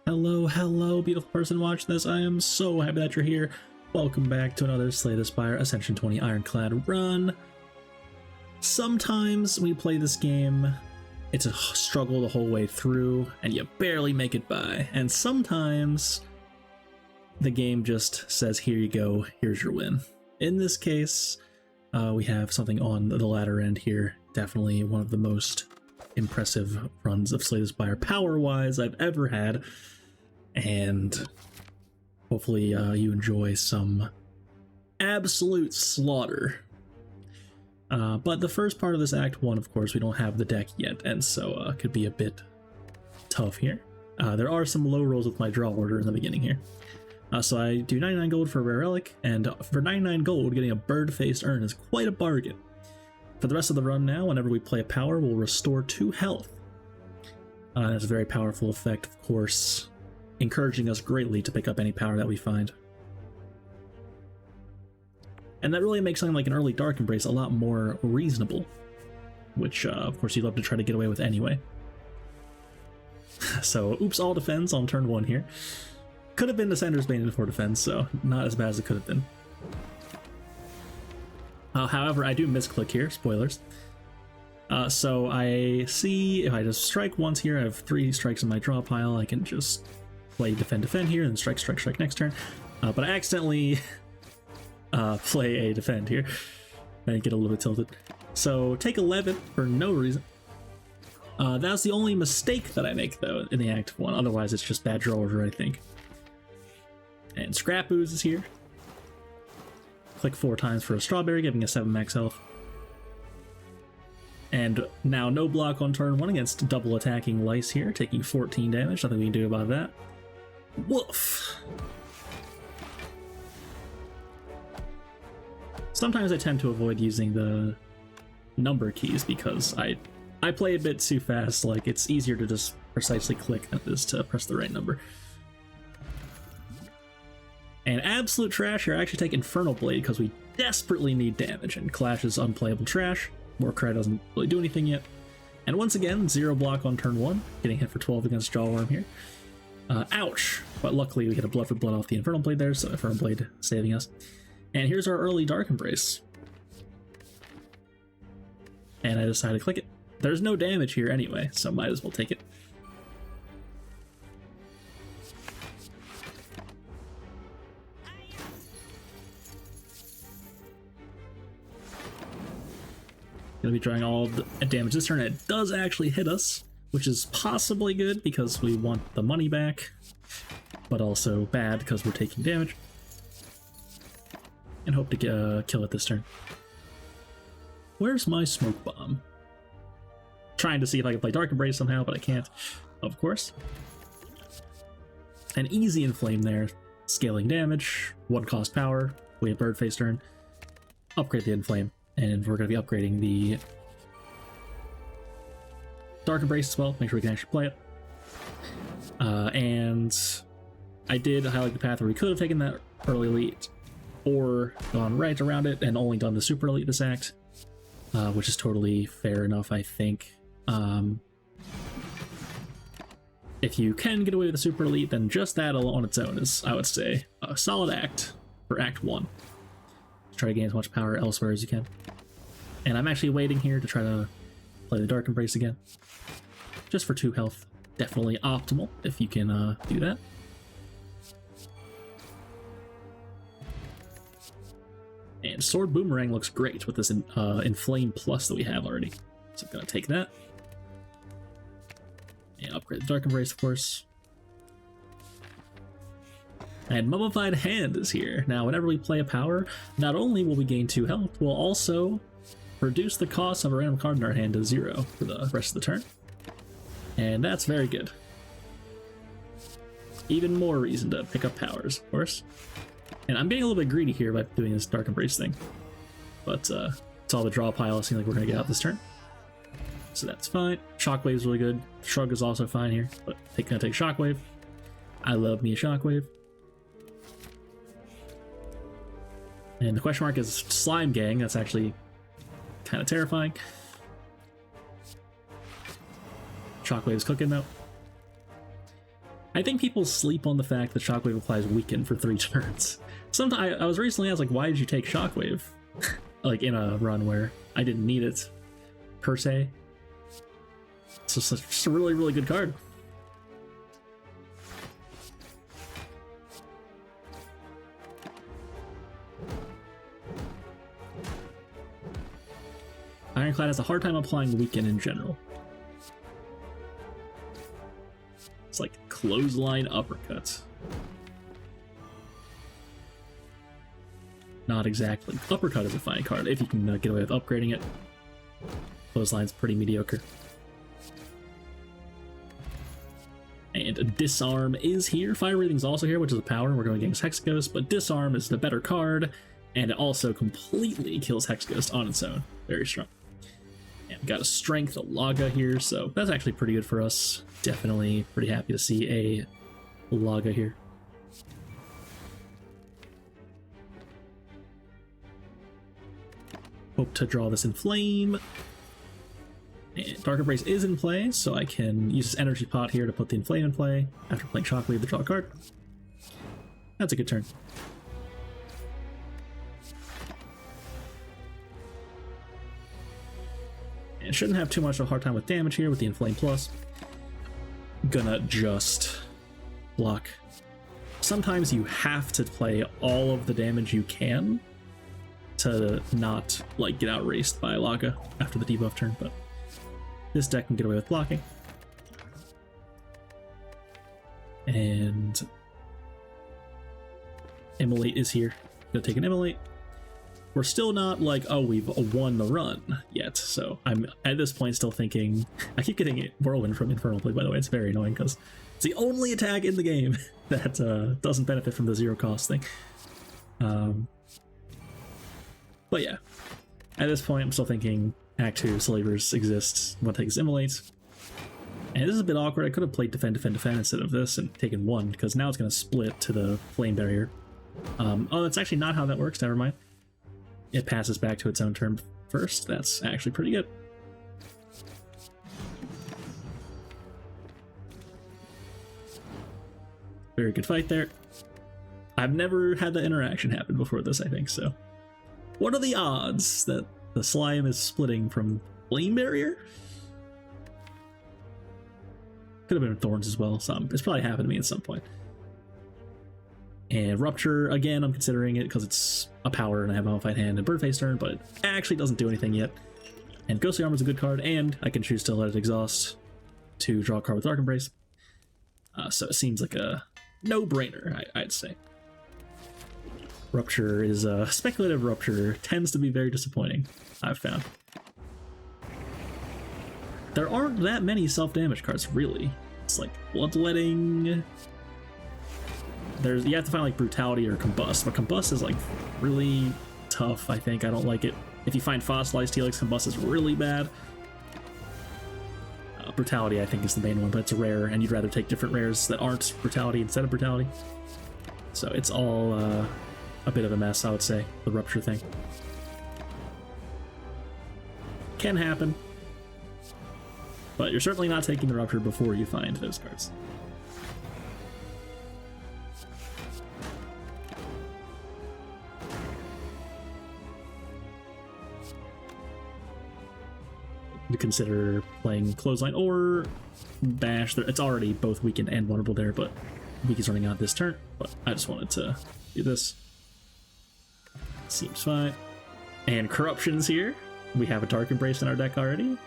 Hello, hello, beautiful person watching this. I am so happy that you're here. Welcome back to another Slay the Spire Ascension 20 Ironclad run. Sometimes we play this game, it's a struggle the whole way through, and you barely make it by. And sometimes the game just says, here you go, here's your win. In this case, we have something on the latter end here. Definitely one of the most impressive runs of Slay the Spire power-wise I've ever had. And hopefully you enjoy some absolute slaughter. But the first part of this Act 1, of course, we don't have the deck yet, and so it could be a bit tough here. There are some low rolls with my draw order in the beginning here. So I do 99 gold for a rare relic, and for 99 gold, getting a bird-faced urn is quite a bargain. For the rest of the run now, whenever we play a power, we'll restore 2 health. That's a very powerful effect, of course, encouraging us greatly to pick up any power that we find. And that really makes something like an early Dark Embrace a lot more reasonable, which of course you'd love to try to get away with anyway. So oops, all defends on turn 1 here. Could have been Descender's Bane for defense, so not as bad as it could have been. However, I do misclick here, spoilers. So I see if I just strike once here, I have 3 strikes in my draw pile. I can just play defend here and strike next turn. But I accidentally play a defend here and get a little bit tilted. So take 11 for no reason. That's the only mistake that I make though in the Act 1. Otherwise it's just bad draw order, I think. And Scrap Ooze is here. Click 4 times for a strawberry, giving us 7 max health. And now no block on turn 1 against double attacking Lice here, taking 14 damage. Nothing we can do about that. Woof! Sometimes I tend to avoid using the number keys because I play a bit too fast. Like, it's easier to just precisely click than it is to press the right number. And absolute trash here, I actually take Infernal Blade because we desperately need damage, and Clash is unplayable trash. Warcry doesn't really do anything yet. And once again, 0 block on turn 1, getting hit for 12 against Jawworm here. Ouch! But luckily we get a Blood for Blood off the Infernal Blade there, so Infernal Blade saving us. And here's our early Dark Embrace. And I decided to click it. There's no damage here anyway, so might as well take it. Gonna be drawing all the damage this turn. It does actually hit us, which is possibly good because we want the money back, but also bad because we're taking damage. And hope to kill it this turn. Where's my smoke bomb? Trying to see if I can play Dark Embrace somehow, but I can't, of course. An easy Inflame there, scaling damage, 1 cost power, we have bird face turn, upgrade the Inflame, and we're going to be upgrading the Dark Embrace as well, make sure we can actually play it. And I did highlight the path where we could have taken that early elite, or gone right around it and only done the super elite this act, which is totally fair enough, I think. If you can get away with the super elite, then just that on its own is, I would say, a solid act for Act 1. Try to gain as much power elsewhere as you can. And I'm actually waiting here to try to play the Dark Embrace again. Just for 2 health. Definitely optimal if you can do that. And Sword Boomerang looks great with this Inflame Plus that we have already. So I'm going to take that. And upgrade the Dark Embrace, of course. And Mummified Hand is here. Now, whenever we play a power, not only will we gain 2 health, we'll also reduce the cost of a random card in our hand to 0 for the rest of the turn. And that's very good. Even more reason to pick up powers, of course. And I'm getting a little bit greedy here by doing this Dark Embrace thing. But it's all the draw pile. It seems like we're going to get out this turn. So that's fine. Shockwave's really good. Shrug is also fine here, but gonna take Shockwave. I love me a Shockwave. And the question mark is Slime Gang. That's actually kind of terrifying. Shockwave's cooking though. I think people sleep on the fact that Shockwave applies Weaken for 3 turns. Sometimes I was recently asked, like, why did you take Shockwave? Like, in a run where I didn't need it, per se. It's just a really, really good card. Ironclad has a hard time applying Weaken in general. It's like clothesline uppercut. Not exactly. Uppercut is a fine card if you can get away with upgrading it. Clothesline's pretty mediocre. And Disarm is here. Fire Breathing's also here, which is a power. We're going against Hexaghost, but Disarm is the better card, and it also completely kills Hexaghost on its own. Very strong. And we got a Strength, a Laga here, so that's actually pretty good for us. Definitely pretty happy to see a Laga here. Hope to draw this in Flame. And Dark Embrace is in play, so I can use this Energy Pot here to put the Inflame in play after playing Shockwave to draw a card. That's a good turn. And shouldn't have too much of a hard time with damage here with the Inflame Plus. Gonna just block. Sometimes you have to play all of the damage you can to not, like, get outraced by Laga after the debuff turn, but this deck can get away with blocking. And Immolate is here. Gonna take an Immolate. We're still not like, oh, we've won the run yet, so I'm at this point still thinking. I keep getting it Whirlwind from Infernal Blade, by the way. It's very annoying because it's the only attack in the game that doesn't benefit from the 0 cost thing. But yeah, at this point I'm still thinking Act 2 Slavers exists. I'm gonna take his Immolate. And this is a bit awkward. I could have played Defend, Defend, Defend instead of this and taken 1, because now it's gonna split to the Flame Barrier. Oh, that's actually not how that works, never mind. It passes back to its own turn first. That's actually pretty good. Very good fight there. I've never had that interaction happen before this, I think, so. What are the odds that the slime is splitting from Flame Barrier? Could have been Thorns as well. It's probably happened to me at some point. And Rupture, again, I'm considering it because it's a power and I have Mummified Hand and Birdface turn, but it actually doesn't do anything yet. And Ghostly Armor is a good card, and I can choose to let it exhaust to draw a card with Dark Embrace. So it seems like a no-brainer, I'd say. Rupture is speculative. Rupture tends to be very disappointing, I've found. There aren't that many self-damage cards, really. It's like Bloodletting. You have to find like Brutality or Combust, but Combust is like really tough, I think. I don't like it. If you find Fossilized Helix, Combust is really bad. Brutality, I think, is the main one, but it's a rare, and you'd rather take different rares that aren't Brutality instead of Brutality. So it's all a bit of a mess, I would say, the Rupture thing. Can happen, but you're certainly not taking the Rupture before you find those cards. To consider playing Clothesline or Bash. It's already both weakened and vulnerable there, but Weak is running out this turn, but I just wanted to do this. Seems fine. And Corruption's here. We have a Dark Embrace in our deck already,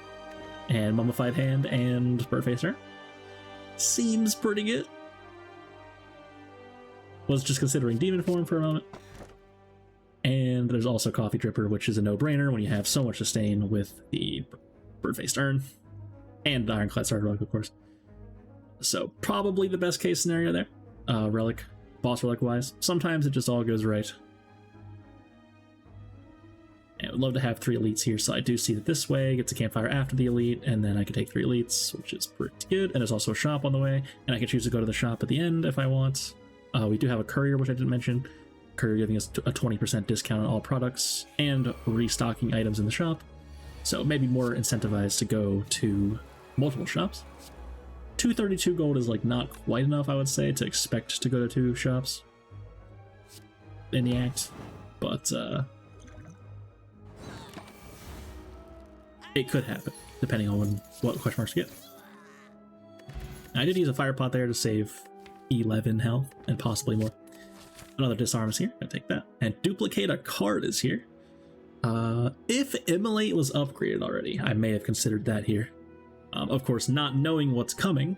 and Mummified Hand and Birdfacer. Seems pretty good. Was just considering Demon Form for a moment. And there's also Coffee Dripper, which is a no-brainer when you have so much sustain with the Birdface Urn and the Ironclad Starter Relic, of course. So probably the best case scenario there. Relic, boss relic wise. Sometimes it just all goes right. And I would love to have 3 elites here, so I do see that this way gets a campfire after the elite, and then I can take 3 elites, which is pretty good. And there's also a shop on the way, and I can choose to go to the shop at the end if I want. We do have a courier, which I didn't mention. Courier giving us a 20% discount on all products and restocking items in the shop. So maybe more incentivized to go to multiple shops. 232 gold is like not quite enough, I would say, to expect to go to 2 shops in the act, but it could happen depending on what question marks you get. I did use a fire pot there to save 11 health and possibly more. Another disarm is here. I'll take that. And duplicate a card is here. If Immolate was upgraded already, I may have considered that here. Of course, not knowing what's coming.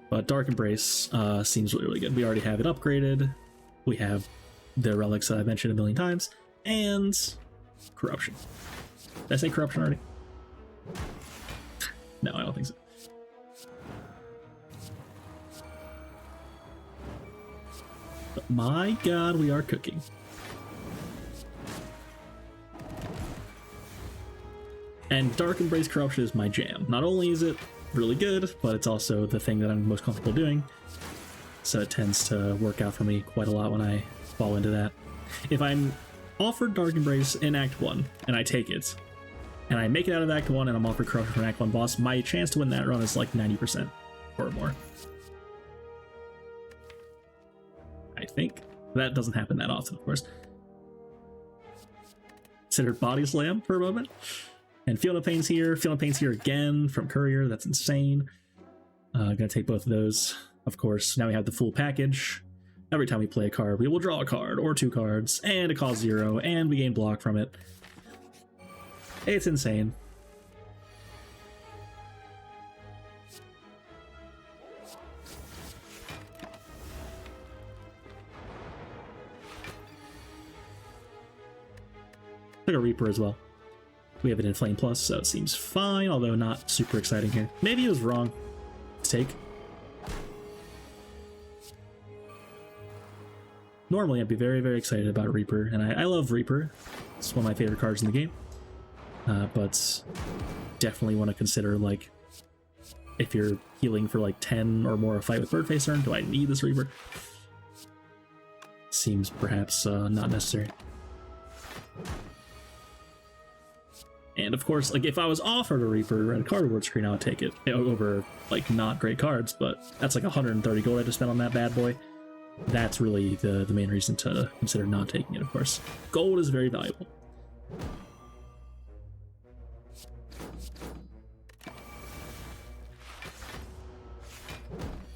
But Dark Embrace seems really, really good. We already have it upgraded. We have the relics that I mentioned a million times. And Corruption. Did I say Corruption already? No, I don't think so. But my god, we are cooking. And Dark Embrace Corruption is my jam. Not only is it really good, but it's also the thing that I'm most comfortable doing. So it tends to work out for me quite a lot when I fall into that. If I'm offered Dark Embrace in Act 1, and I take it, and I make it out of Act 1, and I'm offered Corruption from Act 1 boss, my chance to win that run is like 90% or more. I think. That doesn't happen that often, of course. Considered Body Slam for a moment. And Field of Pain's here. Field of Pain's here again from Courier. That's insane. Gonna take both of those, of course. Now we have the full package. Every time we play a card, we will draw a card or 2 cards, and it costs 0, and we gain block from it. It's insane. Took a Reaper as well. We have it in Flame Plus, so it seems fine, although not super exciting here. Maybe it was wrong to take. Normally, I'd be very, very excited about Reaper, and I love Reaper. It's one of my favorite cards in the game. But definitely want to consider, like, if you're healing for like 10 or more a fight with Birdface turn, do I need this Reaper? Seems perhaps not necessary. And of course, like, if I was offered a Reaper and a cardboard screen, I would take it over, like, not great cards, but that's like 130 gold I just spent on that bad boy. That's really the main reason to consider not taking it, of course. Gold is very valuable.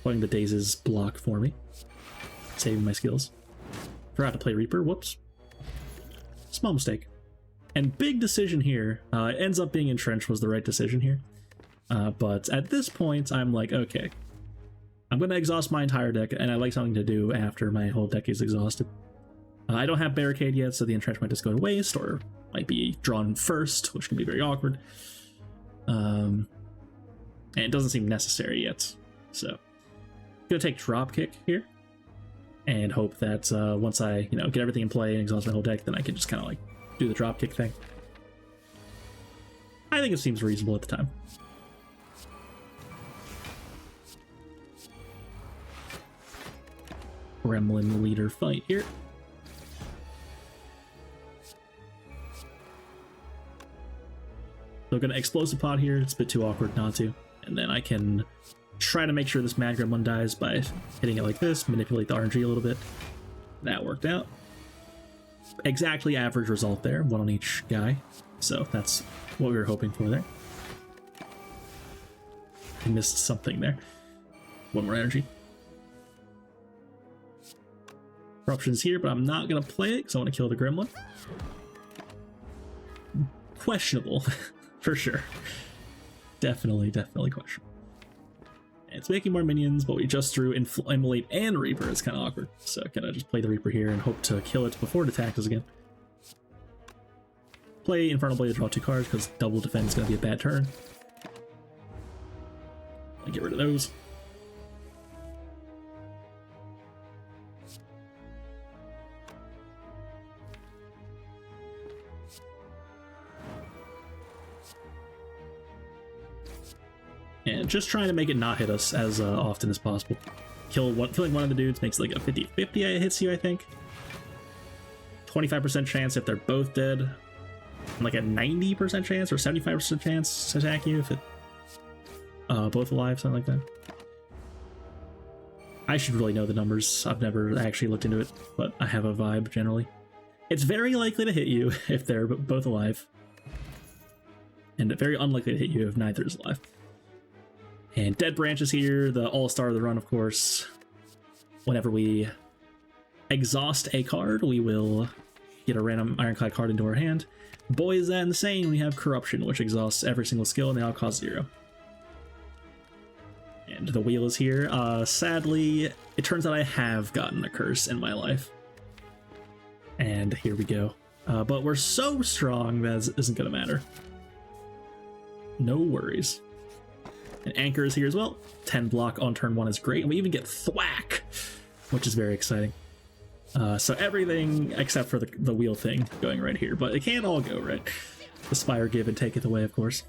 Putting the Dazes block for me. Saving my skills. Forgot to play Reaper, whoops. Small mistake. And big decision here. It ends up being Entrench was the right decision here. But at this point, I'm like, okay. I'm going to exhaust my entire deck, and I like something to do after my whole deck is exhausted. I don't have Barricade yet, so the Entrench might just go to waste, or might be drawn first, which can be very awkward. And it doesn't seem necessary yet. So, I'm going to take Dropkick here, and hope that once I, get everything in play and exhaust my whole deck, then I can just kind of like do the Dropkick thing. I think it seems reasonable at the time. Gremlin leader fight here. So I'm gonna Explosive Pod here. It's a bit too awkward not to. And then I can try to make sure this Mad Gremlin dies by hitting it like this, manipulate the RNG a little bit. That worked out. Exactly average result there, 1 on each guy. So that's what we were hoping for there. I missed something there. 1 more energy. Corruption's here, but I'm not going to play it because I want to kill the Gremlin. Questionable, for sure. Definitely questionable. And it's making more minions, but we just drew Immolate and Reaper. It's kind of awkward. So can I just play the Reaper here and hope to kill it before it attacks us again? Play Infernal Blade to draw 2 cards because double defense is going to be a bad turn. I'll get rid of those. And just trying to make it not hit us as often as possible. Killing one of the dudes makes like a 50-50 it hits you, I think. 25% chance if they're both dead. And like a 90% chance or 75% chance to attack you if it both alive, something like that. I should really know the numbers. I've never actually looked into it, but I have a vibe generally. It's very likely to hit you if they're both alive, and very unlikely to hit you if neither is alive. And Dead Branch is here, the all-star of the run, of course. Whenever we exhaust a card, we will get a random Ironclad card into our hand. Boy, is that insane. We have Corruption, which exhausts every single skill, and they all cost 0. And the wheel is here. Sadly, it turns out I have gotten a curse in my life. And here we go. But we're so strong that it isn't going to matter. No worries. And Anchor is here as well. 10 block on turn 1 is great. And we even get Thwack, which is very exciting. So everything except for the wheel thing going right here. But it can't all go, right? The Spire Give and Taketh Away, of course.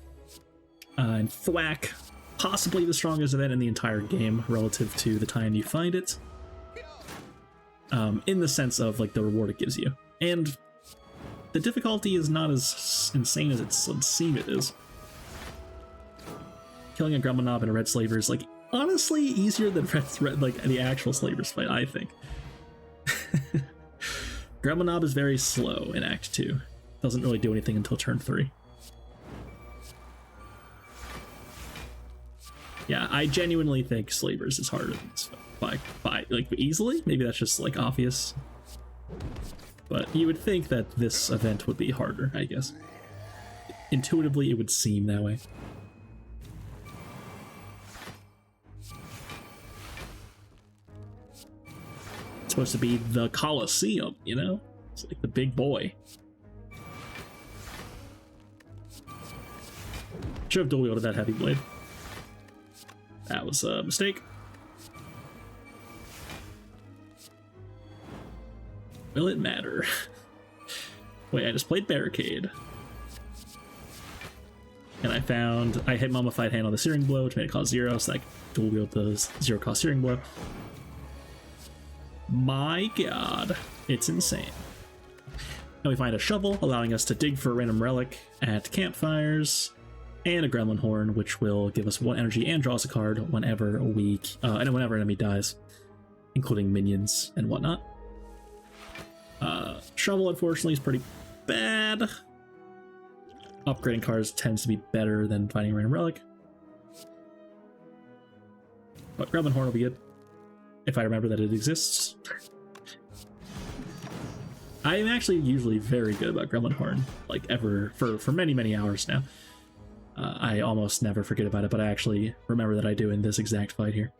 And Thwack, possibly the strongest event in the entire game relative to the time you find it. In the sense of like the reward it gives you. And the difficulty is not as insane as it would seem it is. Killing a Gremlin Knob and a Red Slaver is like honestly easier than like the actual Slavers fight, I think. Gremlin Knob is very slow in Act 2. Doesn't really do anything until turn 3. Yeah, I genuinely think Slavers is harder than this by like easily. Maybe that's just like obvious. But you would think that this event would be harder, I guess. Intuitively, it would seem that way. It's supposed to be the Colosseum, you know? It's like the big boy. Should have dual wielded that heavy blade. That was a mistake. Will it matter? Wait, I just played Barricade. And I hit Mummified Hand on the Searing Blow, which made it cost 0, so I dual wield the 0 cost Searing Blow. My god, it's insane. And we find a shovel, allowing us to dig for a random relic at campfires, and a Gremlin Horn, which will give us 1 energy and draw us a card whenever and whenever an enemy dies, including minions and whatnot. Shovel, unfortunately, is pretty bad. Upgrading cards tends to be better than finding a random relic. But Gremlin Horn will be good, if I remember that it exists. I am actually usually very good about Gremlin Horn, like ever, for many, many hours now. I almost never forget about it, but I actually remember that I do in this exact fight here.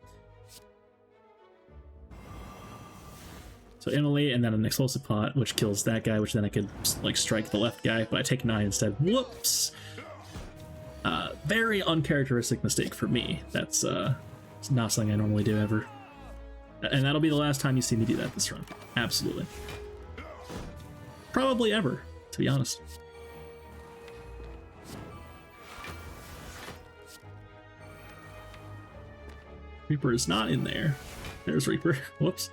So Immolate, and then an Explosive Pot, which kills that guy, which then I could like strike the left guy, but I take 9 instead. Whoops! Very uncharacteristic mistake for me. That's it's not something I normally do ever. And that'll be the last time you see me do that this run. Absolutely. Probably ever, to be honest. Reaper is not in there. There's Reaper. Whoops.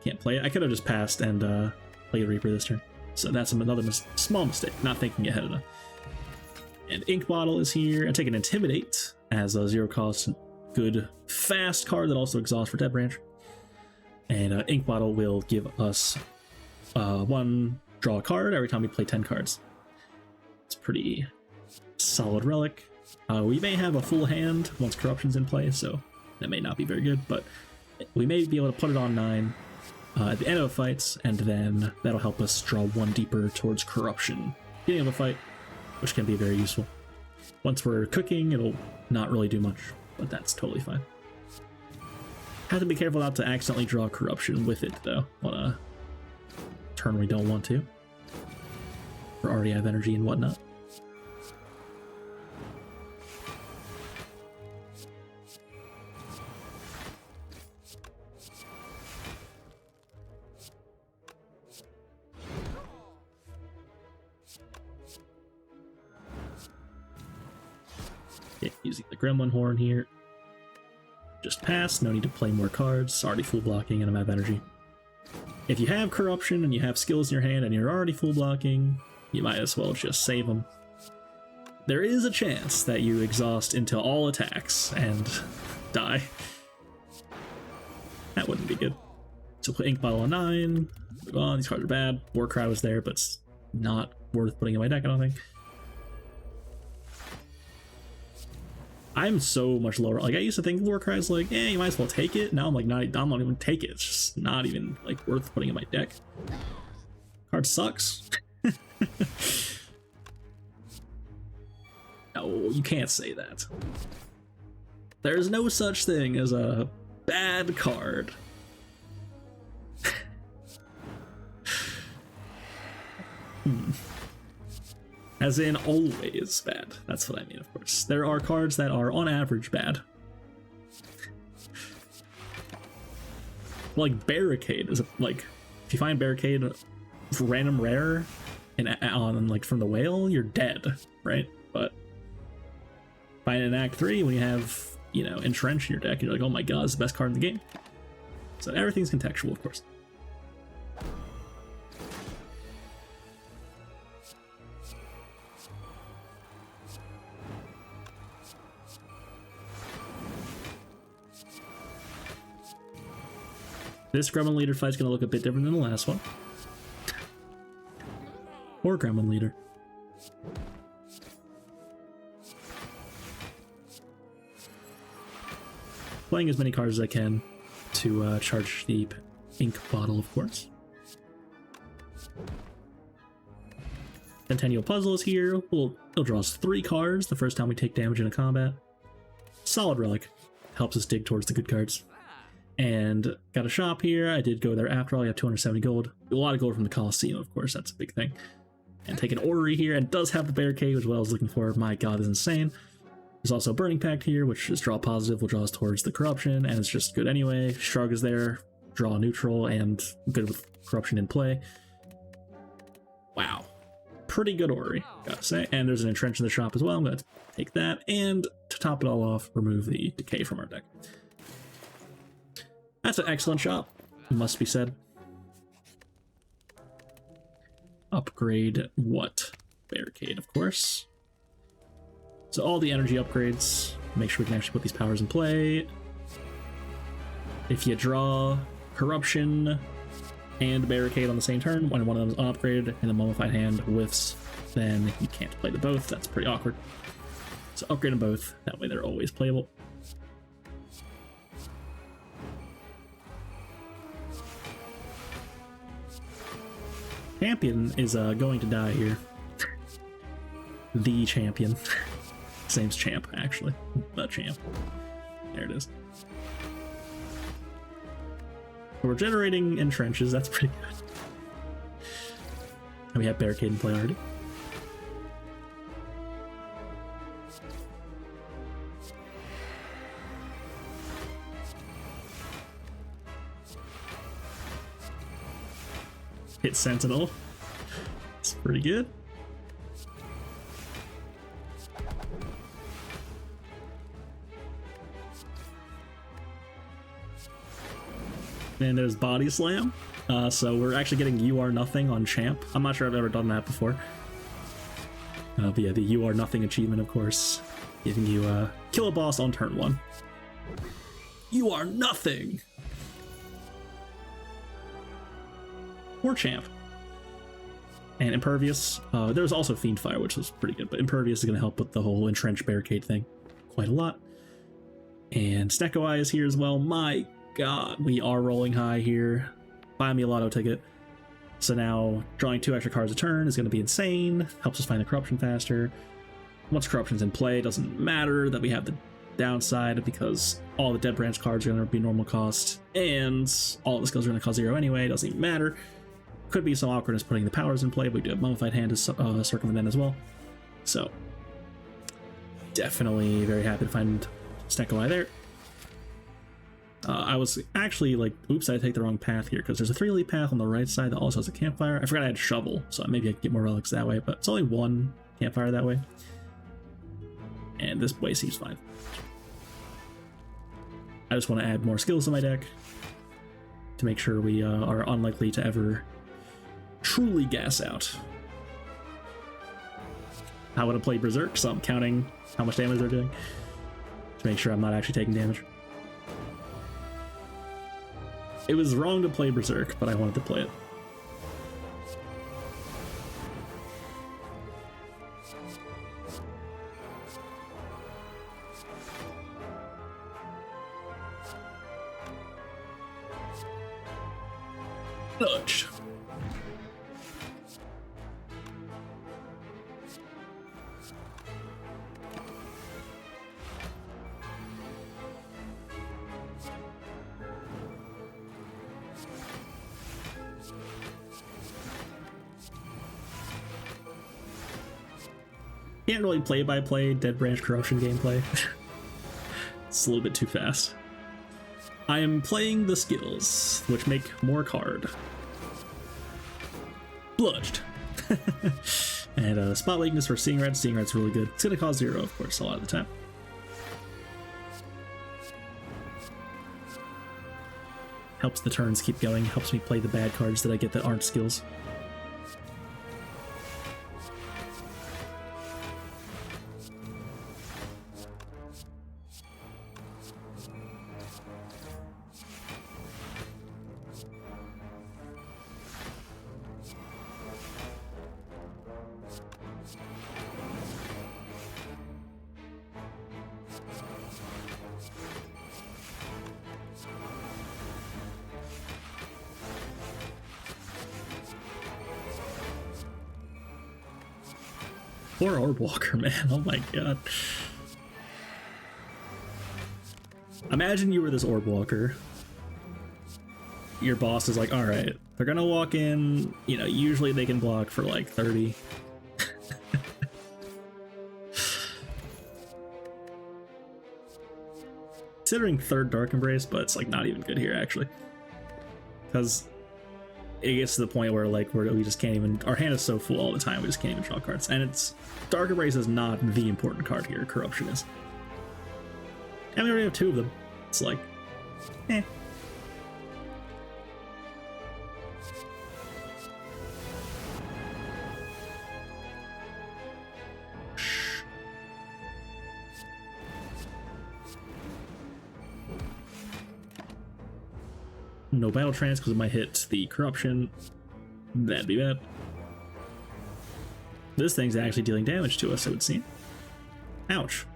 Can't play it. I could have just passed and played Reaper this turn. So that's another small mistake, not thinking ahead enough. And Ink Bottle is here. I take an Intimidate as a 0 cost, good, fast card that also exhausts for Dead Branch. And Ink Bottle will give us 1 draw a card every time we play 10 cards. It's pretty solid relic. We may have a full hand once Corruption's in play, so that may not be very good, but we may be able to put it on 9 at the end of the fights, and then that'll help us draw 1 deeper towards Corruption beginning of a fight, which can be very useful. Once we're cooking, it'll not really do much, but that's totally fine. Have to be careful not to accidentally draw Corruption with it, though, on a turn we don't want to. We already have energy and whatnot. Okay, using the Gremlin Horn here. Just pass, no need to play more cards, already full blocking and I'm out of energy. If you have Corruption and you have skills in your hand and you're already full blocking, you might as well just save them. there is a chance that you exhaust into all attacks and die. That wouldn't be good. So put Ink Bottle on 9. Move on, these cards are bad. War Cry was there, but it's not worth putting in my deck, I don't think. I'm so much lower. Like, I used to think War Cry is like, you might as well take it. Now I'm like, I'm not even take it. It's just not even like worth putting in my deck. Card sucks. No, you can't say that. There's no such thing as a bad card. As in always bad. That's what I mean, of course. There are cards that are on average bad. Like Barricade is like, if you find Barricade random rare and on like from the whale, you're dead, right? But find it in Act 3 when you have, you know, Entrench in your deck, you're like, oh my god, it's the best card in the game. So everything's contextual, of course. This Gremlin Leader fight's gonna look a bit different than the last one. Or Gremlin Leader. Playing as many cards as I can to charge the ink bottle, of course. Centennial Puzzle is here. It'll draw us 3 cards the first time we take damage in a combat. Solid Relic. Helps us dig towards the good cards. And got a shop here. I did go there after all. I have 270 gold. A lot of gold from the Coliseum, of course. That's a big thing. And take an Orrery here, and does have the Barricade, which is what I was looking for. My god, is insane. There's also a Burning Pact here, which is draw positive, will draw us towards the Corruption, and it's just good anyway. Shrug is there, draw neutral, and good with Corruption in play. Wow. Pretty good Orrery, gotta say. And there's an Entrench in the shop as well. I'm gonna take that, and to top it all off, remove the Decay from our deck. That's an excellent shop, must be said. Upgrade what? Barricade, of course. So all the energy upgrades, make sure we can actually put these powers in play. If you draw Corruption and Barricade on the same turn, when one of them is unupgraded and the Mummified Hand whiffs, then you can't play them both. That's pretty awkward. So upgrade them both, that way they're always playable. Champion is going to die here. The champion. His name's Champ, actually. The Champ. There it is. So we're generating Entrenches, that's pretty good. And we have Barricade in play already. Hit Sentinel. It's pretty good. And there's Body Slam. So we're actually getting You Are Nothing on Champ. I'm not sure I've ever done that before. But yeah, the You Are Nothing achievement, of course, giving you kill a boss on turn 1. You are nothing! Or Champ. And Impervious. There was also Fiendfire, which was pretty good, but Impervious is going to help with the whole Entrench Barricade thing quite a lot. And Snecko Eye is here as well. My god, we are rolling high here. Buy me a lotto ticket. So now drawing 2 extra cards a turn is going to be insane. Helps us find the Corruption faster. Once Corruption's in play, it doesn't matter that we have the downside because all the Dead Branch cards are going to be normal cost, and all the skills are going to cost 0 anyway. It doesn't even matter. Could be some awkwardness putting the powers in play, but we do have Mummified Hand to circumvent as well. So definitely very happy to find Snecko Eye there. I was actually like, oops, I take the wrong path here, because there's a 3-leaf path on the right side that also has a campfire. I forgot I had Shovel, so maybe I could get more relics that way, but it's only 1 campfire that way. And this way seems fine. I just want to add more skills to my deck to make sure we are unlikely to ever truly gas out. I would have played Berserk, so I'm counting how much damage they're doing to make sure I'm not actually taking damage. It was wrong to play Berserk, but I wanted to play it. Dodge. Can't really play-by-play Dead Branch Corruption gameplay. It's a little bit too fast. I am playing the skills, which make more card. Bludged. And spot weakness for Seeing Red. Seeing Red's really good. It's going to cause 0, of course, a lot of the time. Helps the turns keep going. Helps me play the bad cards that I get that aren't skills. Poor Orb Walker, man. Oh my god. Imagine you were this Orb Walker. Your boss is like, alright, they're gonna walk in, you know, usually they can block for like 30. Considering third Dark Embrace, but it's like not even good here actually. Because it gets to the point where like we just can't even, our hand is so full all the time we just can't even draw cards, and it's Dark Embrace is not the important card here. Corruption is, and we already have 2 of them. It's like no battle trance because it might hit the corruption. That'd be bad. This thing's actually dealing damage to us, it would seem. Ouch.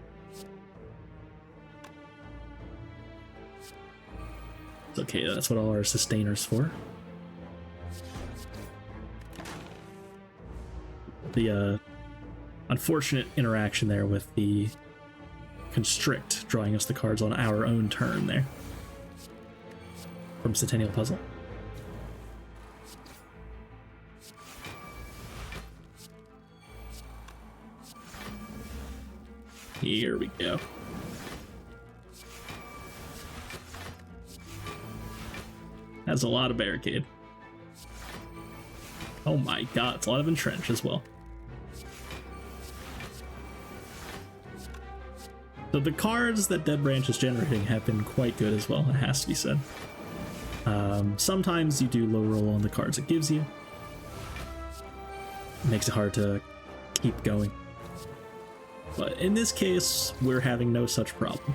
It's okay, that's what all our sustainers for. The unfortunate interaction there with the Constrict drawing us the cards on our own turn there. From Centennial Puzzle. Here we go. That's a lot of barricade. Oh my god, it's a lot of entrench as well. So the cards that Dead Branch is generating have been quite good as well, it has to be said. Sometimes you do low roll on the cards it gives you. It makes it hard to keep going. But in this case, we're having no such problem.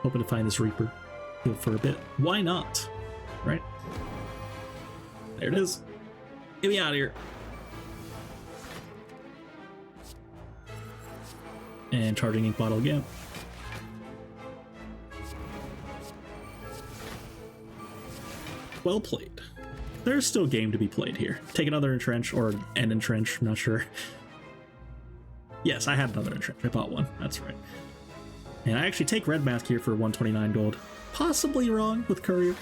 Hoping to find this Reaper heal for a bit. Why not? Right? There it is. Get me out of here. And charging ink bottle again. Well played. There's still game to be played here. Take another entrench or an entrench, I'm not sure. Yes, I had another entrench. I bought one. That's right. And I actually take Red Mask here for 129 gold. Possibly wrong with Courier.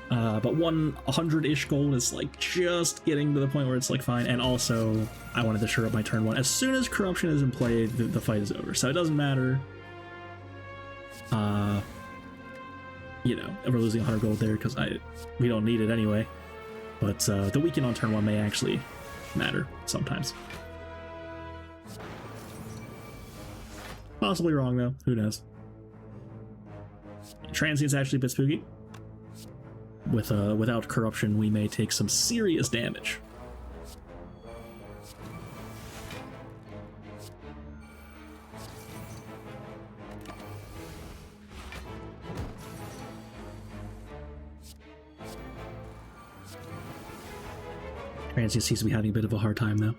But 100-ish gold is like just getting to the point where it's like fine. And also, I wanted to sure up my turn 1. As soon as Corruption is in play, the fight is over. So it doesn't matter. You know, we're losing 100 gold there because we don't need it anyway. But the weaken on turn 1 may actually matter sometimes. Possibly wrong though. Who knows? Transient's actually a bit spooky. without corruption, we may take some serious damage. Transient seems to be having a bit of a hard time, though.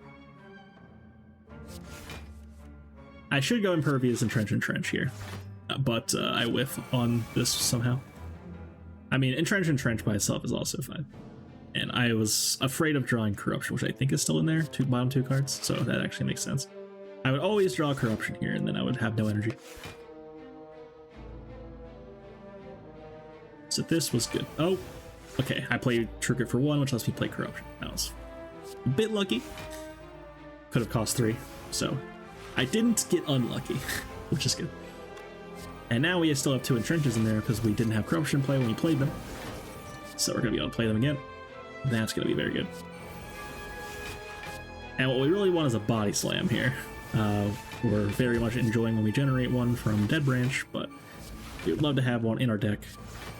I should go Impervious and Trench here, but I whiff on this somehow. I mean, Entrench by itself is also fine. And I was afraid of drawing Corruption, which I think is still in there, bottom 2 cards, so that actually makes sense. I would always draw Corruption here, and then I would have no energy. So this was good. Oh, okay, I played Trigger for 1, which lets me play Corruption. That was a bit lucky. Could have cost 3, so I didn't get unlucky, which is good. And now we still have 2 Entrenches in there because we didn't have Corruption play when we played them. So we're going to be able to play them again. That's going to be very good. And what we really want is a Body Slam here. We're very much enjoying when we generate one from Dead Branch, but we would love to have one in our deck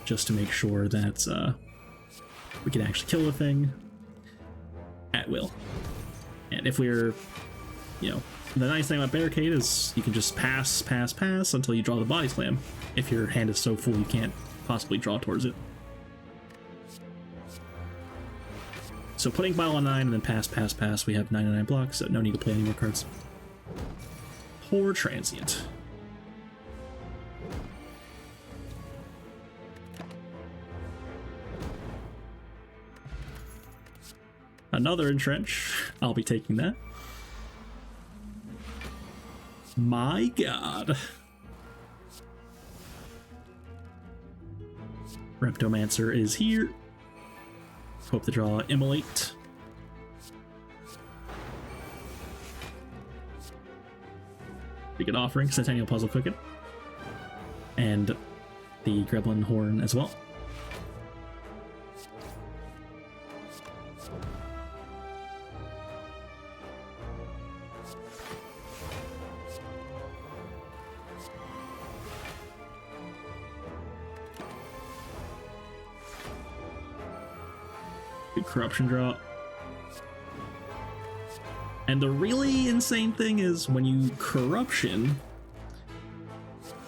just to make sure that we can actually kill the thing at will. And if we're, you know, the nice thing about Barricade is you can just pass until you draw the Body Slam. If your hand is so full you can't possibly draw towards it. So putting Bile on 9 and then pass, we have 9 blocks, so no need to play any more cards. Poor Transient. Another Entrench. I'll be taking that. My god. Reptomancer is here. Hope to draw Immolate. We get Offering, Centennial Puzzle Cooking. And the Gremlin Horn as well. Corruption draw. And the really insane thing is when you Corruption,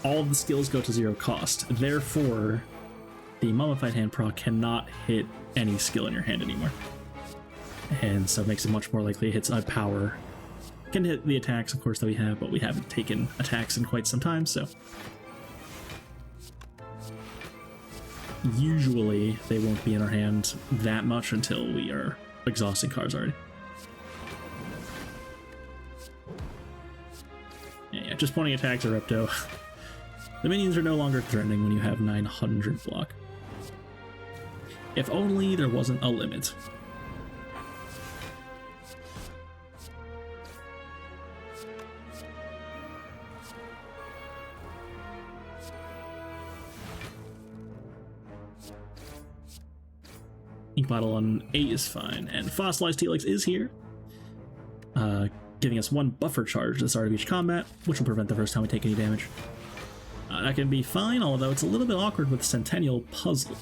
all of the skills go to 0 cost. Therefore, the Mummified Hand proc cannot hit any skill in your hand anymore. And so it makes it much more likely it hits a power. Can hit the attacks, of course, that we have, but we haven't taken attacks in quite some time, so usually they won't be in our hand that much until we are exhausting cards already. Yeah, just pointing attacks at Repto. The minions are no longer threatening when you have 900 block. If only there wasn't a limit. Ink Bottle on 8 is fine, and Fossilized Helix is here, giving us 1 buffer charge at the start of each combat, which will prevent the first time we take any damage. That can be fine, although it's a little bit awkward with Centennial Puzzle.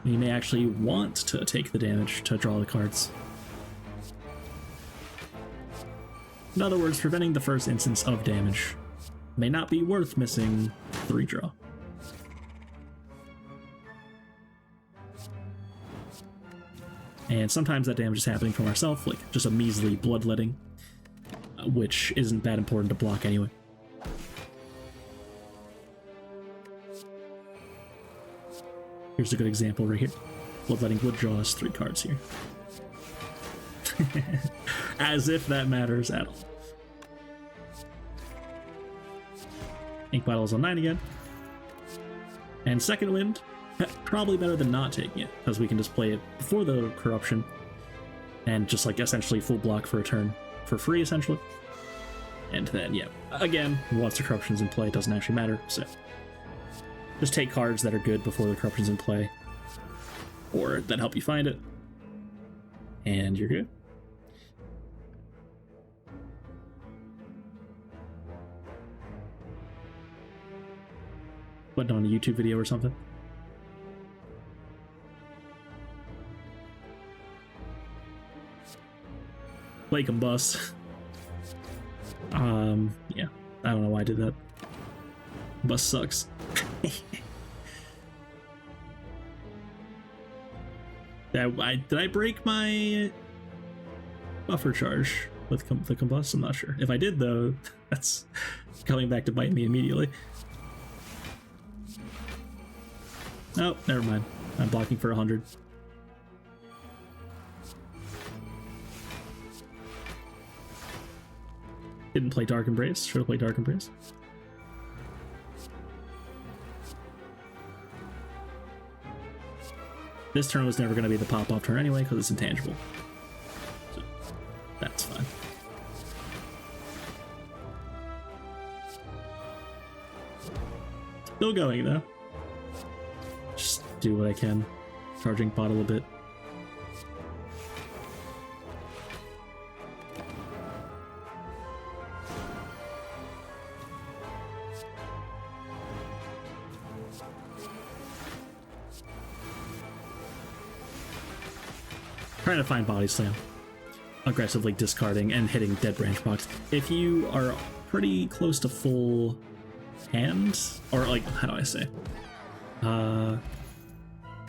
You may actually want to take the damage to draw the cards. In other words, preventing the first instance of damage may not be worth missing 3 draw. And sometimes that damage is happening from ourselves, like just a measly bloodletting, which isn't that important to block anyway. Here's a good example right here. Bloodletting would draw us 3 cards here. As if that matters at all. Ink Bottle is on 9 again. And Second Wind, probably better than not taking it, because we can just play it before the Corruption and just like essentially full block for a turn for free essentially. And then yeah, again, once the Corruption's in play, it doesn't actually matter, so just take cards that are good before the Corruption's in play or that help you find it, and you're good. Put on a YouTube video or something. Play combust. Yeah, I don't know why I did that. Bust sucks. Did I break my buffer charge with the combust? I'm not sure. If I did, though, that's coming back to bite me immediately. Oh, never mind. I'm blocking for 100. Didn't play Dark Embrace. Should have played Dark Embrace. This turn was never going to be the pop-off turn anyway because it's intangible. So that's fine. Still going though. Just do what I can. Charging bottle a bit. Trying to find body slam, aggressively discarding and hitting dead branch box. If you are pretty close to full hand, or like, how do I say,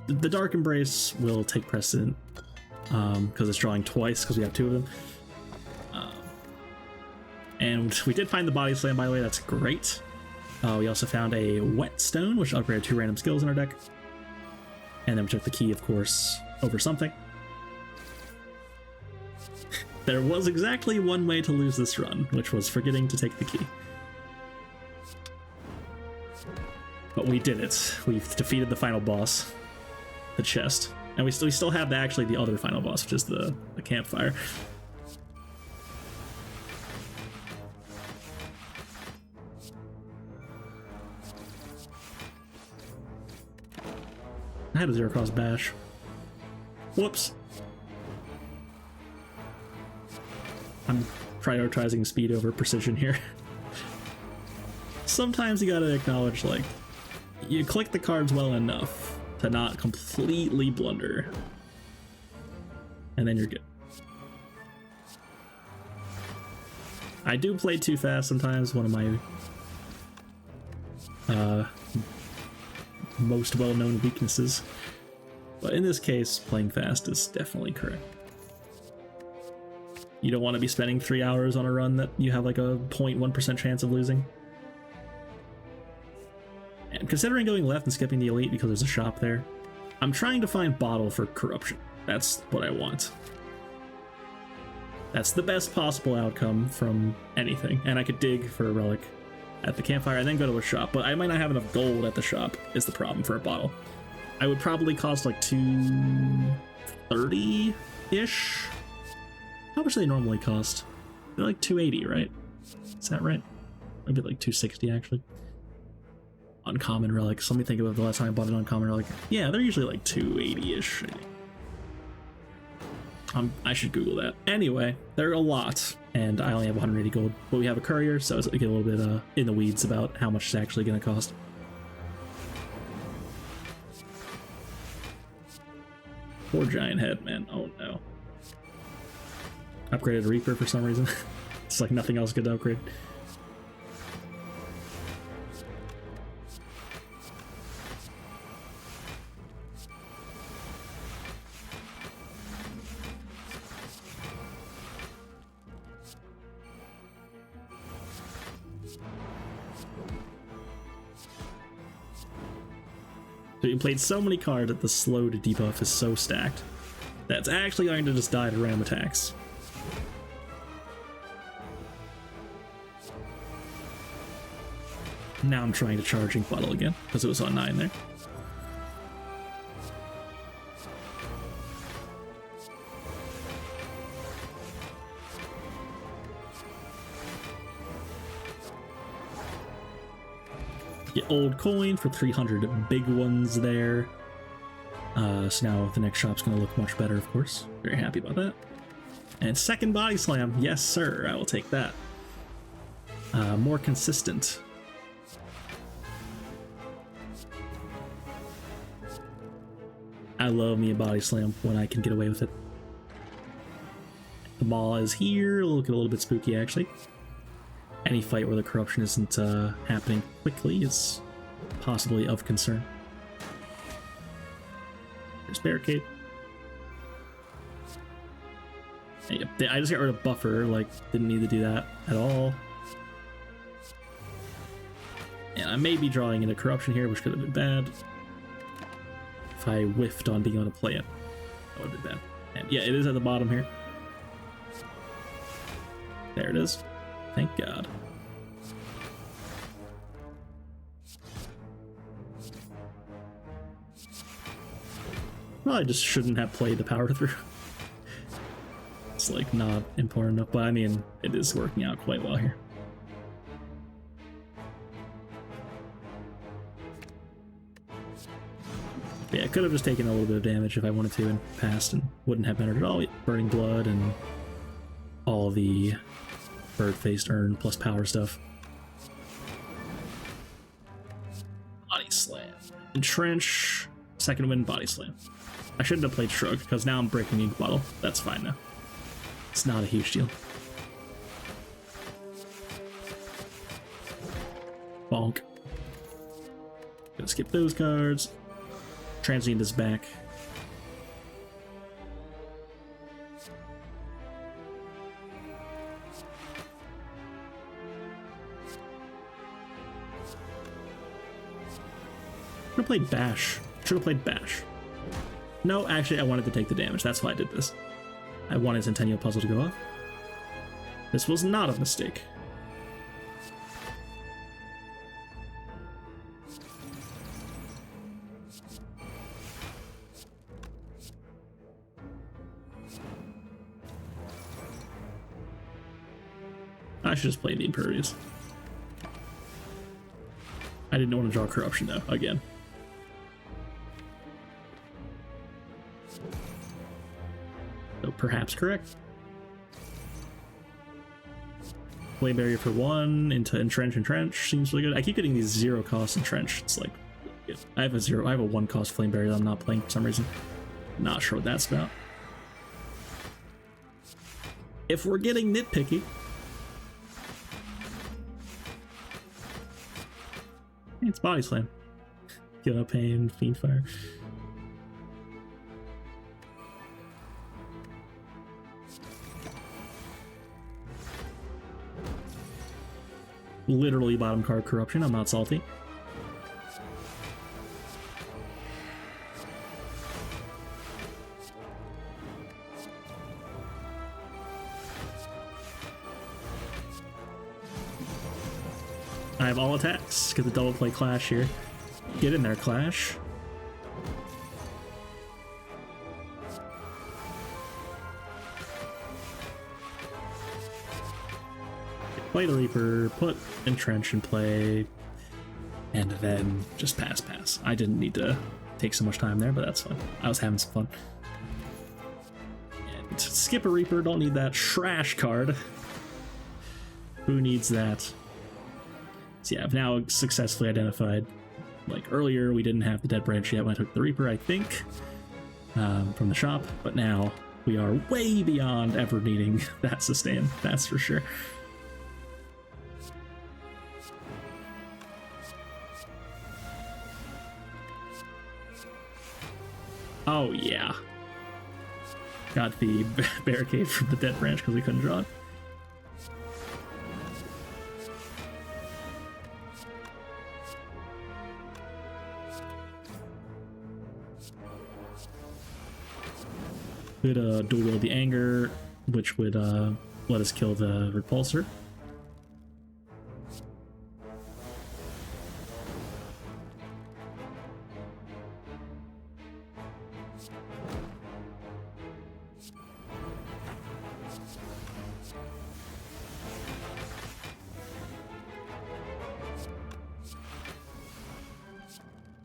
the Dark Embrace will take precedent because it's drawing twice because we have two of them. And we did find the body slam, by the way. That's great. We also found a whetstone, which upgraded 2 random skills in our deck, and then we took the key, of course, over something. There was exactly one way to lose this run, which was forgetting to take the key. But we did it. We've defeated the final boss, the chest. And we still have the other final boss, which is the campfire. I had a 0-cost bash. Whoops. I'm prioritizing speed over precision here. Sometimes you gotta acknowledge, like, you click the cards well enough to not completely blunder, and then you're good. I do play too fast sometimes, one of my most well-known weaknesses, but in this case, playing fast is definitely correct. You don't want to be spending 3 hours on a run that you have like a 0.1% chance of losing. And considering going left and skipping the elite because there's a shop there, I'm trying to find bottle for corruption. That's what I want. That's the best possible outcome from anything. And I could dig for a relic at the campfire and then go to a shop, but I might not have enough gold at the shop is the problem for a bottle. I would probably cost like 230-ish. How much do they normally cost? They're like 280, right? Is that right? Maybe like 260 actually. Uncommon relics. Let me think about the last time I bought an uncommon relic. Yeah, they're usually like 280-ish. I should Google that. Anyway, they're a lot, and I only have 180 gold. But we have a courier, so I get a little bit in the weeds about how much it's actually going to cost. Poor giant head, man. Oh no. Upgraded Reaper for some reason. It's like nothing else good to upgrade. So you played so many cards that the slow to debuff is so stacked that's actually going to just die to random attacks. Now I'm trying to charge Ink Bottle again because it was on 9 there. Get old coin for 300 big ones there. So now the next shop's going to look much better, of course. Very happy about that. And second body slam. Yes, sir. I will take that. More consistent. I love me a body slam when I can get away with it. The Maw is here, looking a little bit spooky actually. Any fight where the corruption isn't happening quickly is possibly of concern. There's Barricade. And I just got rid of Buffer, like, didn't need to do that at all. And I may be drawing into Corruption here, which could have been bad. If I whiffed on being able to play it, that would have been bad. And yeah, it is at the bottom here. There it is. Thank God. Well, I just shouldn't have played the power through. It's like not important enough, but I mean, it is working out quite well here. Yeah, I could have just taken a little bit of damage if I wanted to and passed and wouldn't have mattered at all. Burning Blood and all the bird-faced urn plus power stuff. Body Slam. Entrench. Second win, Body Slam. I shouldn't have played Shrug, because now I'm breaking Ink Bottle. That's fine now. It's not a huge deal. Bonk. Gonna skip those cards. Transient is back. Should have played Bash. Should have played Bash. No, actually, I wanted to take the damage. That's why I did this. I wanted Centennial Puzzle to go off. This was not a mistake. I should just play the Impervious. I didn't want to draw Corruption, though, again. So perhaps correct. Flame Barrier for 1 into Entrench seems really good. I keep getting these 0 cost Entrench. It's like, I have a 1 cost Flame Barrier that I'm not playing for some reason. Not sure what that's about. If we're getting nitpicky, it's Body Slam. Feel no pain, Fiend Fire. Literally bottom card Corruption. I'm not salty. I have all attacks because the double play Clash here. Get in there, Clash. Play the Reaper, put Entrench in play, and then just pass. I didn't need to take so much time there, but that's fine. I was having some fun. And skip a Reaper, don't need that trash card. Who needs that? So yeah, I've now successfully identified, like earlier we didn't have the Dead Branch yet when I took the Reaper, I think, from the shop, but now we are way beyond ever needing that sustain, that's for sure. Oh yeah. Got the barricade from the Dead Branch because we couldn't draw it. Could dual wield the Anger, which would let us kill the Repulsor.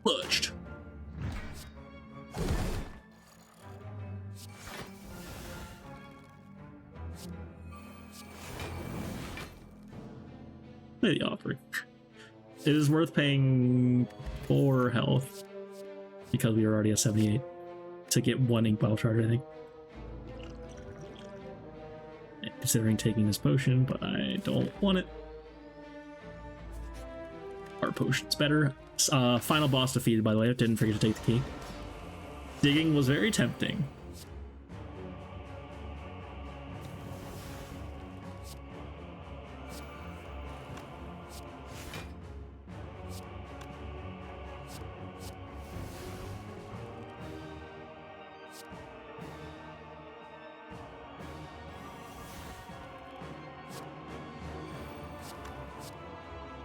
Bludged. The offering. It is worth paying 4 health because we were already at 78 to get 1 Ink Bottle Charge, I think. considering taking this potion, but I don't want it. Our potion's better. Final boss defeated, by the way. Didn't forget to take the key. Digging was very tempting.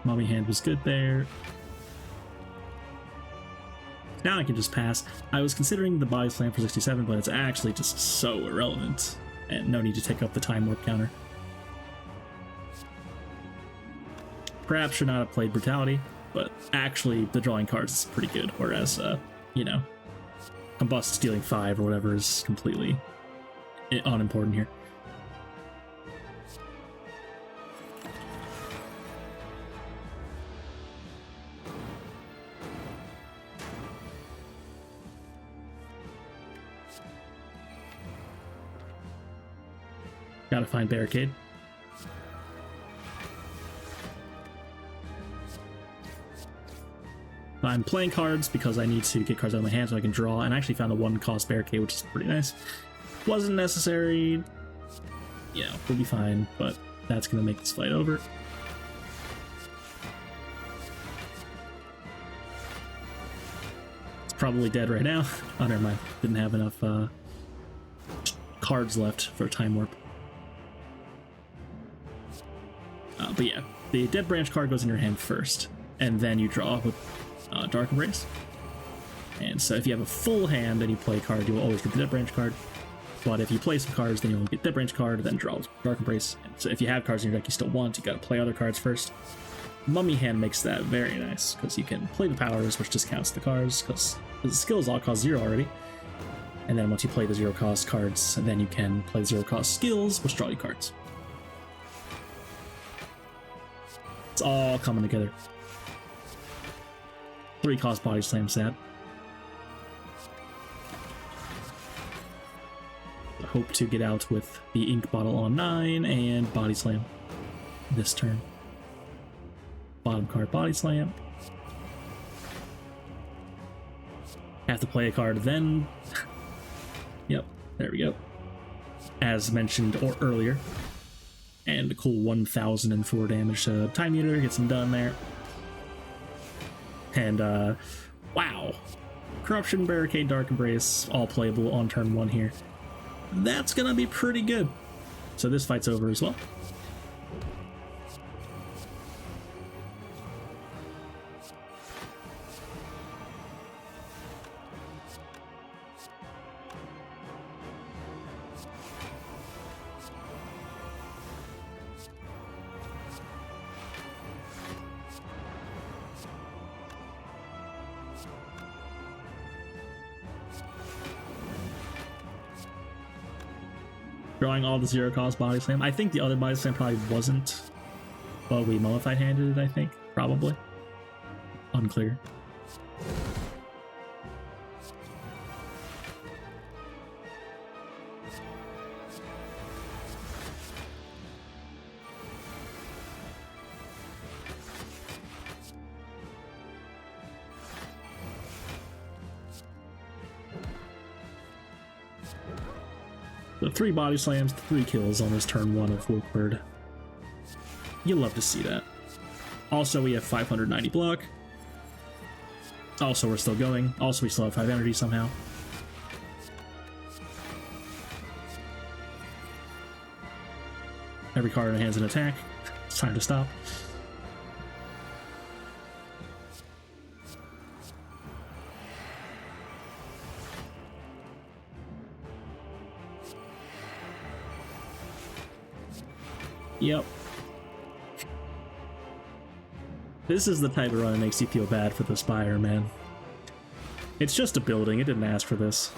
Mummy hand was good there. Now I can just pass. I was considering the body slam for 67, but it's actually just so irrelevant. And no need to take up the time warp counter. Perhaps should not have played Brutality, but actually the drawing cards is pretty good, whereas, you know, Combust stealing 5 or whatever is completely unimportant here. Gotta find Barricade. I'm playing cards because I need to get cards out of my hand so I can draw, and I actually found a 1-cost Barricade, which is pretty nice. Wasn't necessary. You know, we'll be fine, but that's gonna make this fight over. It's probably dead right now. Oh, never mind. Didn't have enough cards left for a time warp. But yeah, the Dead Branch card goes in your hand first, and then you draw with Dark Embrace. And so if you have a full hand and you play a card, you will always get the Dead Branch card. But if you play some cards, then you'll get Dead Branch card, then draw with Dark Embrace. And so if you have cards in your deck you still want, you gotta play other cards first. Mummy hand makes that very nice, because you can play the powers, which discounts the cards, because the skills all cost 0 already. And then once you play the 0-cost cards, then you can play the 0-cost skills, which draw you cards. It's all coming together. 3-cost Body Slam sad. I hope to get out with the Ink Bottle on 9 and Body Slam this turn. Bottom card Body Slam. Have to play a card then. Yep, there we go. As mentioned earlier. And a cool 1004 damage to Time Eater, gets him done there. And, wow. Corruption, Barricade, Dark Embrace, all playable on turn 1 here. That's gonna be pretty good. So this fight's over as well. Drawing all the 0-cost Body Slam. I think the other Body Slam probably wasn't, but we Mummified handed it, I think. Probably. Unclear. So 3 Body Slams, 3 kills on this turn 1 of Wolfbird. You'll love to see that. Also, we have 590 block. Also, we're still going. Also, we still have 5 energy somehow. Every card in our hand's an attack. It's time to stop. Yep. This is the type of run that makes you feel bad for the Spire, man. It's just a building, it didn't ask for this.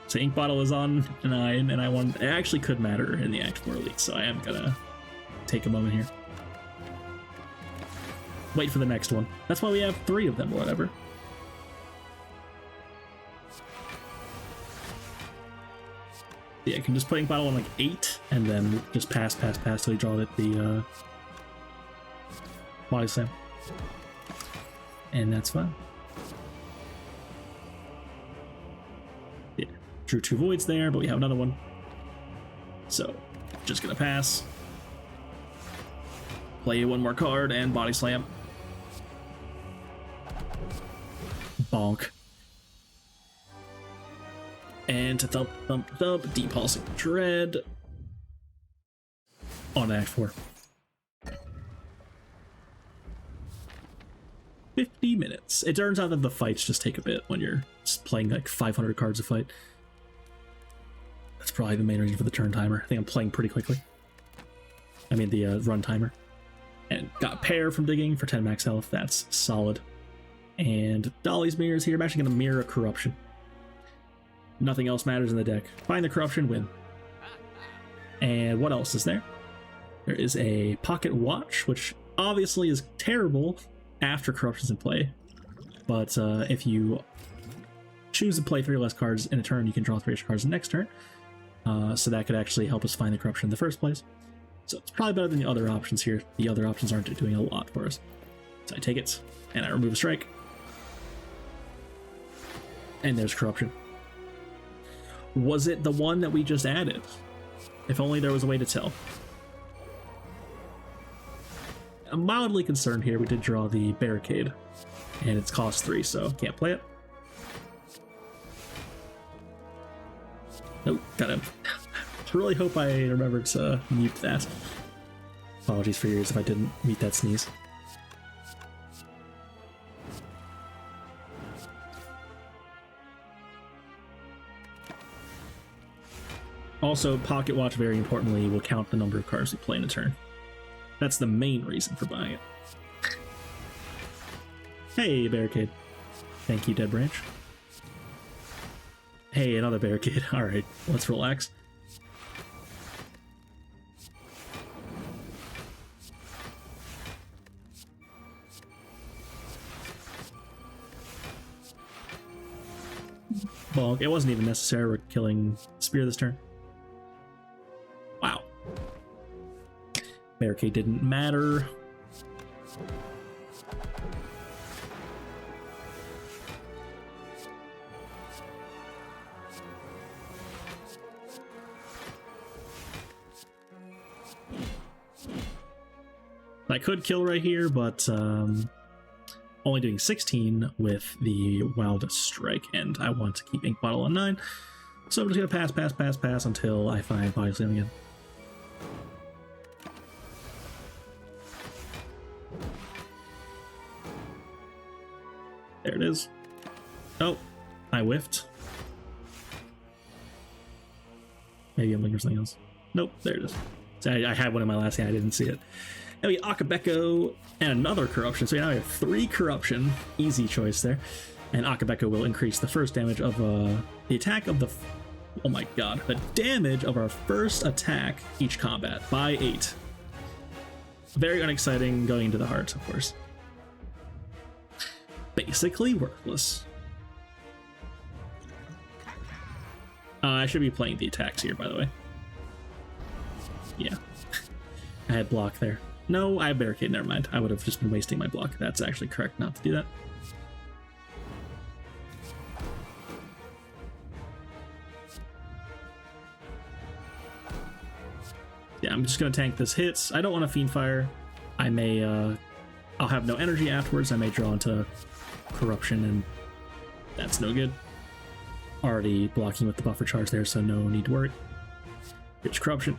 So Ink Bottle is on 9, and I want it actually could matter in the Act 4 Elite, so I am gonna take a moment here. Wait for the next one. That's why we have 3 of them or whatever. Yeah, you can just put ink bottle on like 8 and then just pass till you draw it the body slam. And that's fine. Yeah, drew 2 voids there, but we have another one. So, just gonna pass. Play 1 more card and body slam. Bonk. And to thump, Depulsing Dread on Act 4. 50 minutes. It turns out that the fights just take a bit when you're playing like 500 cards a fight. That's probably the main reason for the turn timer. I think I'm playing pretty quickly. I mean the run timer. And got Pair from digging for 10 max health. That's solid. And Dolly's Mirrors here. I'm actually going to mirror a Corruption. Nothing else matters in the deck. Find the Corruption, win. And what else is there? There is a Pocket Watch, which obviously is terrible after Corruption's in play. But if you choose to play 3 or less cards in a turn, you can draw 3 extra cards the next turn. So that could actually help us find the Corruption in the first place. So it's probably better than the other options here. The other options aren't doing a lot for us. So I take it, and I remove a strike. And there's Corruption. Was it the one that we just added? If only there was a way to tell. I'm mildly concerned here. We did draw the Barricade, and it's cost 3, so can't play it. Nope, got him. I really hope I remembered to mute that. Apologies for yours if I didn't mute that sneeze. Also, Pocket Watch, very importantly, will count the number of cards we play in a turn. That's the main reason for buying it. Hey, Barricade. Thank you, Dead Branch. Hey, another Barricade. Alright, let's relax. Well, it wasn't even necessary. We're killing Spear this turn. Wow. Barricade didn't matter. I could kill right here, but only doing 16 with the Wild Strike, and I want to keep Ink Bottle on 9. So I'm just gonna pass until I find Body Slam again. There it is. Oh, I whiffed. Maybe I'm looking for something else. Nope, there it is. So I had one in my last hand, I didn't see it. Now we Akabeko and another Corruption. So now we have 3 Corruption. Easy choice there. And Akabeko will increase the first damage of the attack of the... Oh my god. The damage of our first attack each combat by 8. Very unexciting going into the heart, of course. Basically worthless. I should be playing the attacks here, by the way. Yeah. I had block there. No, I have Barricade, never mind. I would have just been wasting my block. That's actually correct not to do that. Yeah, I'm just going to tank this hits. I don't want to Fiend Fire. I may, I'll have no energy afterwards. I may draw into Corruption, and that's no good. Already blocking with the buffer charge there, so no need to worry. Rich Corruption.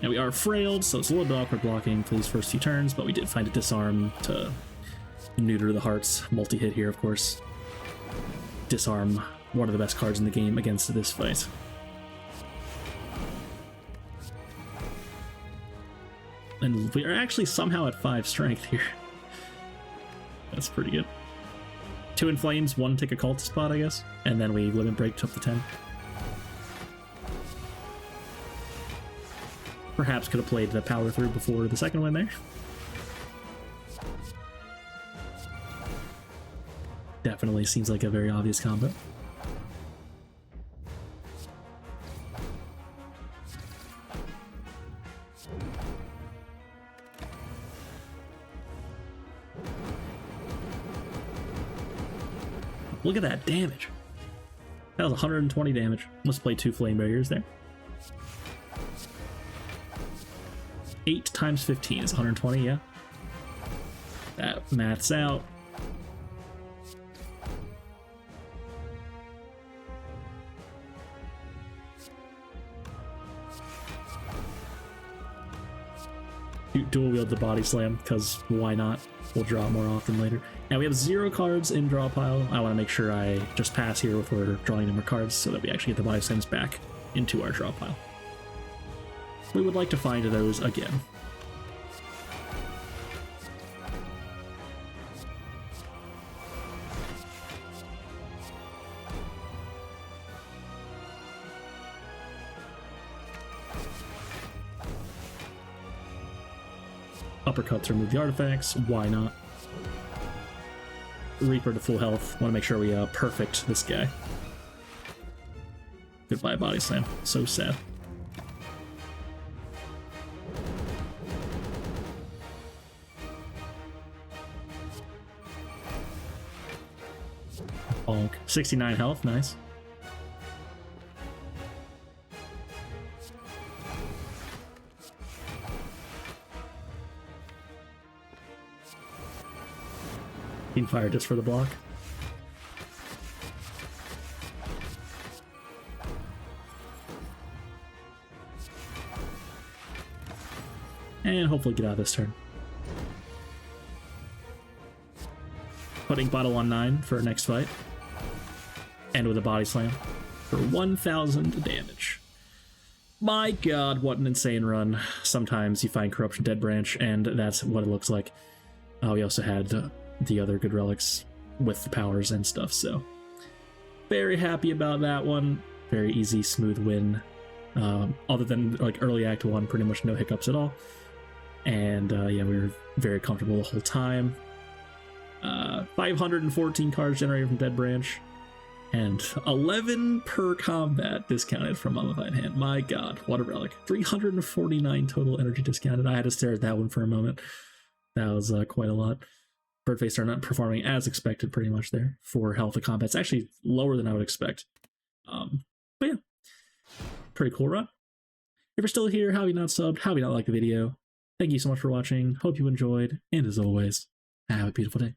And we are frailed, so it's a little bit awkward blocking for these first few turns, but we did find a Disarm to neuter the hearts. Multi-hit here, of course. Disarm, one of the best cards in the game against this fight. And we are actually somehow at 5 strength here. That's pretty good. 2 in Flames, 1 take a Cultist spot, I guess. And then we Limit Break up to 10. Perhaps could have played the Power Through before the second one there. Definitely seems like a very obvious combo. Look at that damage. That was 120 damage. Let's play 2 flame barriers there. 8 times 15 is 120, yeah. That maths out. Dual wield the body slam, because why not? We'll draw more often later. Now we have 0 cards in draw pile. I want to make sure I just pass here before drawing any more cards so that we actually get the body slams back into our draw pile. We would like to find those again. Uppercut to remove the artifacts, why not? Reaper to full health, want to make sure we perfect this guy. Goodbye body slam, so sad. Bonk. 69 health, nice. Team fire just for the block. And hopefully get out this turn. Putting bottle on 9 for our next fight. And with a body slam for 1000 damage. My god, what an insane run. Sometimes you find Corruption Dead Branch, and that's what it looks like. We also had the other good relics with the powers and stuff, so very happy about that one. Very easy, smooth win. Other than like early act 1, pretty much no hiccups at all. And yeah, we were very comfortable the whole time. 514 cards generated from Dead Branch, and 11 per combat discounted from Mummified Hand. My god, what a relic. 349 total energy discounted. I had to stare at that one for a moment. That was quite a lot. Birdface are not performing as expected pretty much there for health of combat. It's actually lower than I would expect. But yeah, pretty cool run. If you're still here, how have you not subbed? How have you not liked the video? Thank you so much for watching. Hope you enjoyed. And as always, have a beautiful day.